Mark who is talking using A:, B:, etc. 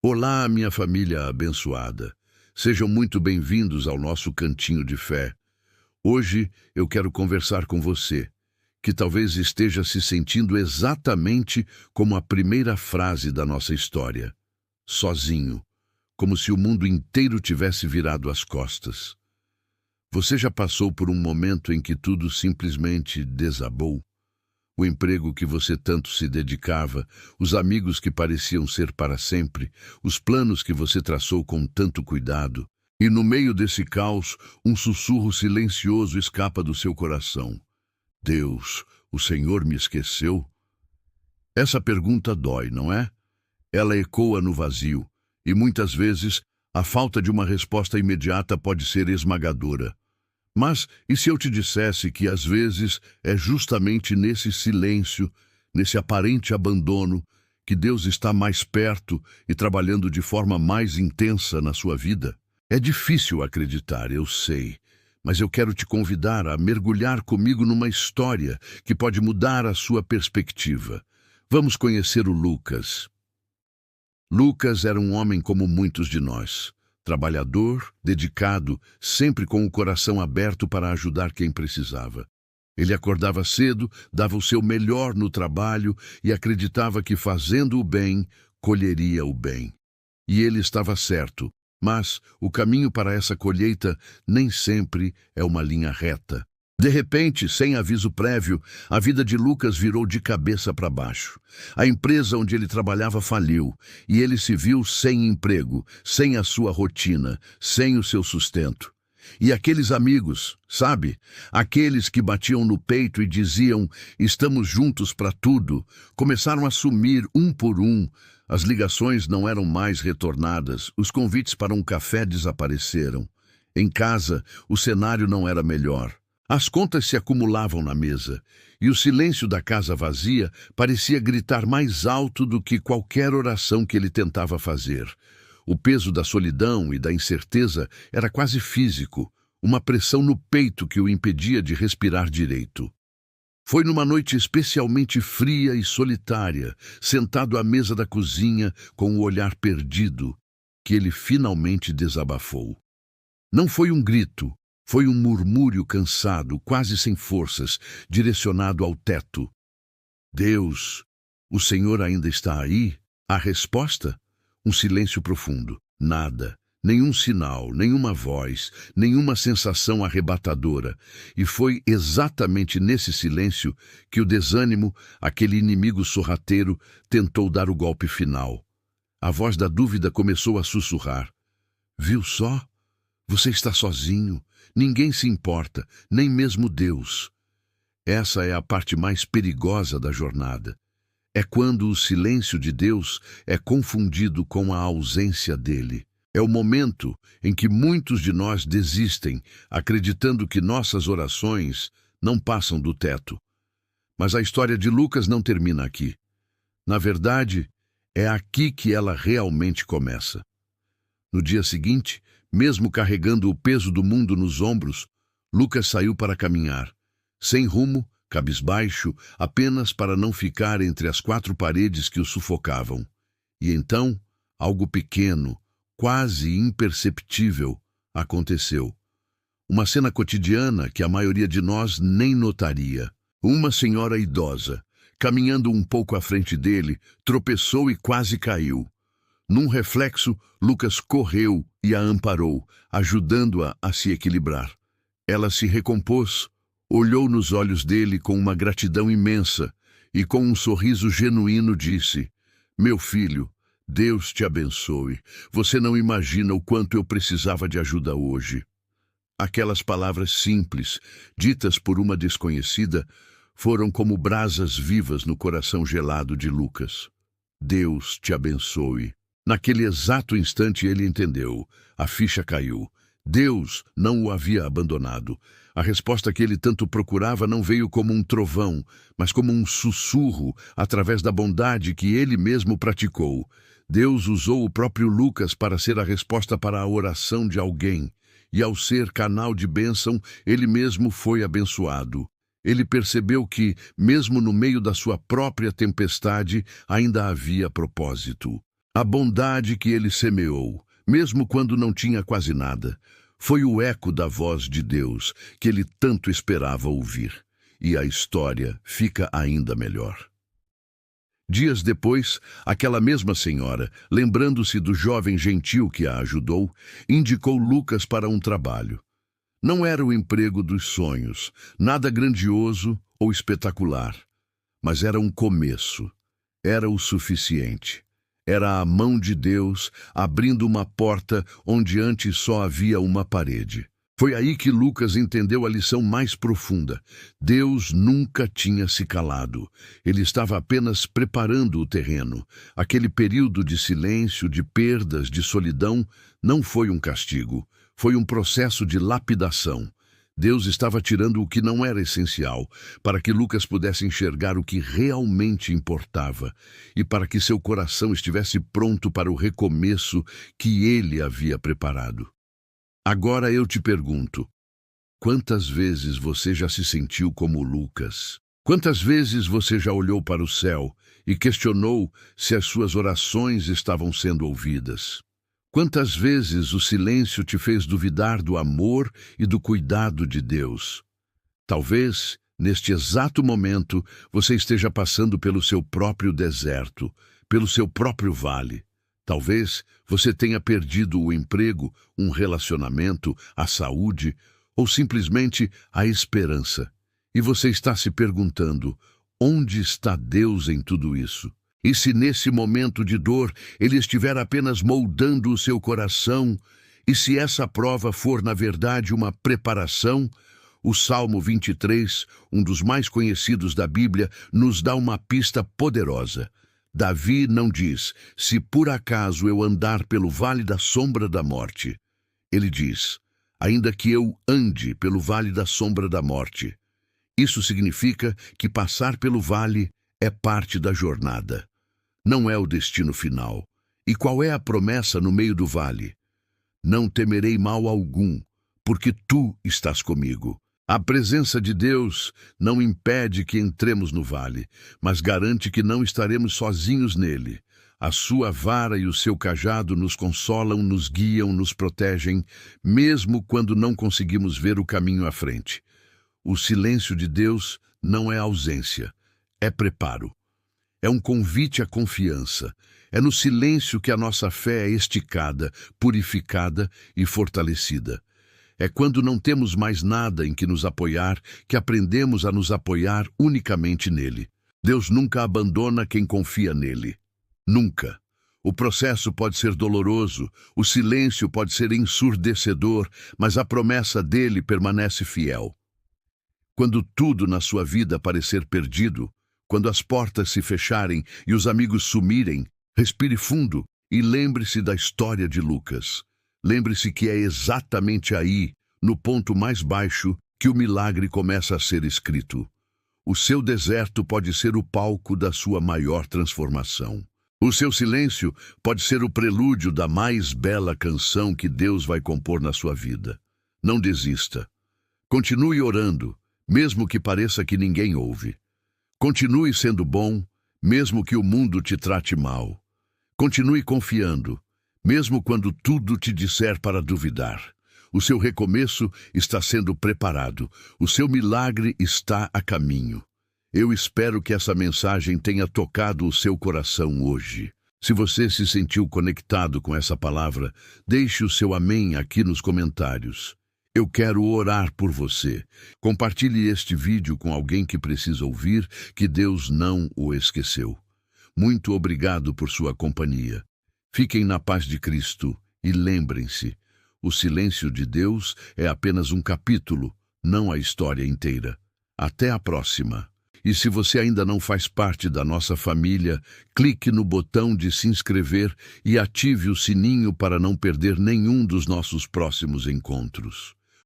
A: Olá, minha família abençoada. Sejam muito bem-vindos ao nosso cantinho de fé. Hoje eu quero conversar com você, que talvez esteja se sentindo exatamente como a primeira frase da nossa história. Sozinho, como se o mundo inteiro tivesse virado as costas. Você já passou por um momento em que tudo simplesmente desabou? O emprego que você tanto se dedicava, os amigos que pareciam ser para sempre, os planos que você traçou com tanto cuidado. E no meio desse caos, um sussurro silencioso escapa do seu coração. Deus, o Senhor me esqueceu? Essa pergunta dói, não é? Ela ecoa no vazio, e muitas vezes a falta de uma resposta imediata pode ser esmagadora. Mas, e se eu te dissesse que às vezes é justamente nesse silêncio, nesse aparente abandono, que Deus está mais perto e trabalhando de forma mais intensa na sua vida? É difícil acreditar, eu sei, mas eu quero te convidar a mergulhar comigo numa história que pode mudar a sua perspectiva. Vamos conhecer o Lucas. Lucas era um homem como muitos de nós. Trabalhador, dedicado, sempre com o coração aberto para ajudar quem precisava. Ele acordava cedo, dava o seu melhor no trabalho e acreditava que fazendo o bem, colheria o bem. E ele estava certo, mas o caminho para essa colheita nem sempre é uma linha reta. De repente, sem aviso prévio, a vida de Lucas virou de cabeça para baixo. A empresa onde ele trabalhava faliu, e ele se viu sem emprego, sem a sua rotina, sem o seu sustento. E aqueles amigos, sabe? Aqueles que batiam no peito e diziam, estamos juntos para tudo, começaram a sumir um por um. As ligações não eram mais retornadas, os convites para um café desapareceram. Em casa, o cenário não era melhor. As contas se acumulavam na mesa, e o silêncio da casa vazia parecia gritar mais alto do que qualquer oração que ele tentava fazer. O peso da solidão e da incerteza era quase físico, uma pressão no peito que o impedia de respirar direito. Foi numa noite especialmente fria e solitária, sentado à mesa da cozinha com o olhar perdido, que ele finalmente desabafou. Não foi um grito. Foi um murmúrio cansado, quase sem forças, direcionado ao teto. Deus, o Senhor ainda está aí? A resposta? Um silêncio profundo. Nada. Nenhum sinal, nenhuma voz, nenhuma sensação arrebatadora. E foi exatamente nesse silêncio que o desânimo, aquele inimigo sorrateiro, tentou dar o golpe final. A voz da dúvida começou a sussurrar. Viu só? Você está sozinho. Ninguém se importa, nem mesmo Deus. Essa é a parte mais perigosa da jornada. É quando o silêncio de Deus é confundido com a ausência dele. É o momento em que muitos de nós desistem, acreditando que nossas orações não passam do teto. Mas a história de Lucas não termina aqui. Na verdade, é aqui que ela realmente começa. No dia seguinte, mesmo carregando o peso do mundo nos ombros, Lucas saiu para caminhar, sem rumo, cabisbaixo, apenas para não ficar entre as quatro paredes que o sufocavam. E então, algo pequeno, quase imperceptível, aconteceu. Uma cena cotidiana que a maioria de nós nem notaria. Uma senhora idosa, caminhando um pouco à frente dele, tropeçou e quase caiu. Num reflexo, Lucas correu e a amparou, ajudando-a a se equilibrar. Ela se recompôs, olhou nos olhos dele com uma gratidão imensa e com um sorriso genuíno disse, meu filho, Deus te abençoe. Você não imagina o quanto eu precisava de ajuda hoje. Aquelas palavras simples, ditas por uma desconhecida, foram como brasas vivas no coração gelado de Lucas. Deus te abençoe. Naquele exato instante ele entendeu. A ficha caiu. Deus não o havia abandonado. A resposta que ele tanto procurava não veio como um trovão, mas como um sussurro através da bondade que ele mesmo praticou. Deus usou o próprio Lucas para ser a resposta para a oração de alguém. E ao ser canal de bênção, ele mesmo foi abençoado. Ele percebeu que, mesmo no meio da sua própria tempestade, ainda havia propósito. A bondade que ele semeou, mesmo quando não tinha quase nada, foi o eco da voz de Deus que ele tanto esperava ouvir. E a história fica ainda melhor. Dias depois, aquela mesma senhora, lembrando-se do jovem gentil que a ajudou, indicou Lucas para um trabalho. Não era o emprego dos sonhos, nada grandioso ou espetacular, mas era um começo. Era o suficiente. Era a mão de Deus abrindo uma porta onde antes só havia uma parede. Foi aí que Lucas entendeu a lição mais profunda. Deus nunca tinha se calado. Ele estava apenas preparando o terreno. Aquele período de silêncio, de perdas, de solidão, não foi um castigo. Foi um processo de lapidação. Deus estava tirando o que não era essencial, para que Lucas pudesse enxergar o que realmente importava e para que seu coração estivesse pronto para o recomeço que ele havia preparado. Agora eu te pergunto, quantas vezes você já se sentiu como Lucas? Quantas vezes você já olhou para o céu e questionou se as suas orações estavam sendo ouvidas? Quantas vezes o silêncio te fez duvidar do amor e do cuidado de Deus? Talvez, neste exato momento, você esteja passando pelo seu próprio deserto, pelo seu próprio vale. Talvez você tenha perdido o emprego, um relacionamento, a saúde ou simplesmente a esperança. E você está se perguntando, onde está Deus em tudo isso? E se nesse momento de dor Ele estiver apenas moldando o seu coração, e se essa prova for na verdade uma preparação, o Salmo 23, um dos mais conhecidos da Bíblia, nos dá uma pista poderosa. Davi não diz, se por acaso eu andar pelo vale da sombra da morte. Ele diz, ainda que eu ande pelo vale da sombra da morte. Isso significa que passar pelo vale é parte da jornada. Não é o destino final. E qual é a promessa no meio do vale? Não temerei mal algum, porque tu estás comigo. A presença de Deus não impede que entremos no vale, mas garante que não estaremos sozinhos nele. A sua vara e o seu cajado nos consolam, nos guiam, nos protegem, mesmo quando não conseguimos ver o caminho à frente. O silêncio de Deus não é ausência, é preparo. É um convite à confiança. É no silêncio que a nossa fé é esticada, purificada e fortalecida. É quando não temos mais nada em que nos apoiar que aprendemos a nos apoiar unicamente nele. Deus nunca abandona quem confia nele. Nunca. O processo pode ser doloroso, o silêncio pode ser ensurdecedor, mas a promessa dele permanece fiel. Quando tudo na sua vida parecer perdido, quando as portas se fecharem e os amigos sumirem, respire fundo e lembre-se da história de Lucas. Lembre-se que é exatamente aí, no ponto mais baixo, que o milagre começa a ser escrito. O seu deserto pode ser o palco da sua maior transformação. O seu silêncio pode ser o prelúdio da mais bela canção que Deus vai compor na sua vida. Não desista. Continue orando, mesmo que pareça que ninguém ouve. Continue sendo bom, mesmo que o mundo te trate mal. Continue confiando, mesmo quando tudo te disser para duvidar. O seu recomeço está sendo preparado. O seu milagre está a caminho. Eu espero que essa mensagem tenha tocado o seu coração hoje. Se você se sentiu conectado com essa palavra, deixe o seu amém aqui nos comentários. Eu quero orar por você. Compartilhe este vídeo com alguém que precisa ouvir que Deus não o esqueceu. Muito obrigado por sua companhia. Fiquem na paz de Cristo e lembrem-se, o silêncio de Deus é apenas um capítulo, não a história inteira. Até a próxima. E se você ainda não faz parte da nossa família, clique no botão de se inscrever e ative o sininho para não perder nenhum dos nossos próximos encontros.